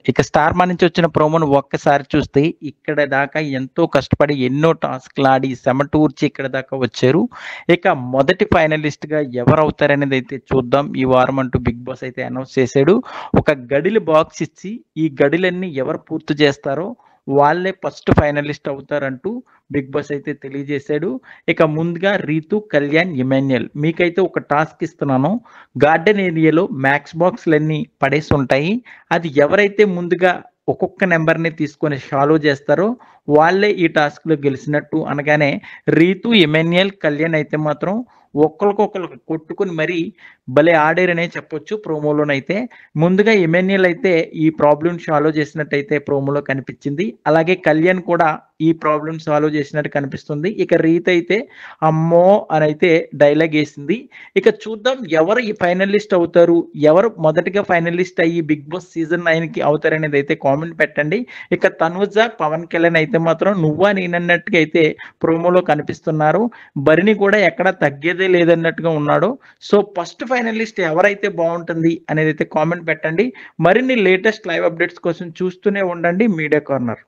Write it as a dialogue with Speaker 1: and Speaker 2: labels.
Speaker 1: ఇక 'స్టార్ మా' నుంచి వచ్చిన ప్రోమోను ఒక్కసారి చూస్తే ఇక్కడ దాకా ఎంతో కష్టపడి ఎన్నో టాస్క్‌లాడి చెమటూర్చి ఇక్కడ దాకా వచ్చారు. ఇక మొదటి ఫైనలిస్ట్‌గా ఎవరవుతారనేదైతే చూద్దాం. ఈ వారం అంటూ 'బిగ్ బాస్' అయితే అనౌన్స్ చేసాడు. ఒక గడిల బాక్స్ ఇచ్చి ఈ గడులన్నీ ఎవరు పూర్తి చేస్తారో వాళ్ళే ఫస్ట్ ఫైనలిస్ట్ అవుతారంటూ 'బిగ్ బాస్' అయితే తెలియజేశాడు. ఇక ముందుగా 'రీతు', 'కళ్యాణ్', 'ఇమాన్యుయల్' మీకైతే ఒక టాస్క్ ఇస్తున్నాను. గార్డెన్ ఏరియాలో మ్యాక్స్ బాక్స్‌లన్నీ పడేసుంటాయి. అది ఎవరైతే ముందుగా ఒక్కొక్క నంబర్‌ని తీసుకొని సాల్వ్ చేస్తారో వాళ్ళే ఈ టాస్క్‌లో గెలిసినట్టు అనగానే 'రీతు', 'ఇమాన్యుయల్', 'కళ్యాణ్' అయితే మాత్రం ఒకళ్ళకొకళ్ళు కొట్టుకొని మరీ భలే ఆడారనే చెప్పొచ్చు ప్రోమోలోనైతే. ముందుగా 'ఇమాన్యుయల్' అయితే ఈ ప్రాబ్లమ్ సాల్వ్ చేసినట్టయితే ప్రోమోలో కనిపించింది. అలాగే 'కళ్యాణ్' కూడా ఈ ప్రాబ్లమ్ సాల్వ్ చేసినట్టు కనిపిస్తుంది. ఇక 'రీతు' అయితే అమ్మో! అనైతే డైలాగేసింది. ఇక చూద్దాం ఎవరు ఈ ఫైనలిస్ట్ అవుతారు? ఎవరు మొదటిగా ఫైనలిస్ట్ అయ్యి 'బిగ్ బాస్' సీజన్ 9కి అవుతారనేదైతే కామెంట్ పెట్టండి. ఇక 'తనూజ', 'పవన్ కళ్యాణ్' అయితే మాత్రం నువ్వా నేనన్నట్టుగా అయితే ప్రోమోలో కనిపిస్తున్నారు. 'భరణి' కూడా ఎక్కడ తగ్గేదే లేదన్నట్టుగా ఉన్నాడు. సో, ఫస్ట్ ఫైనలిస్ట్ ఎవరైతే బావుంటుంది అనేదైతే కామెంట్ పెట్టండి. మరిన్ని లేటెస్ట్ లైవ్ అప్డేట్స్ కోసం చూస్తూనే ఉండండి మీడియా కార్నర్.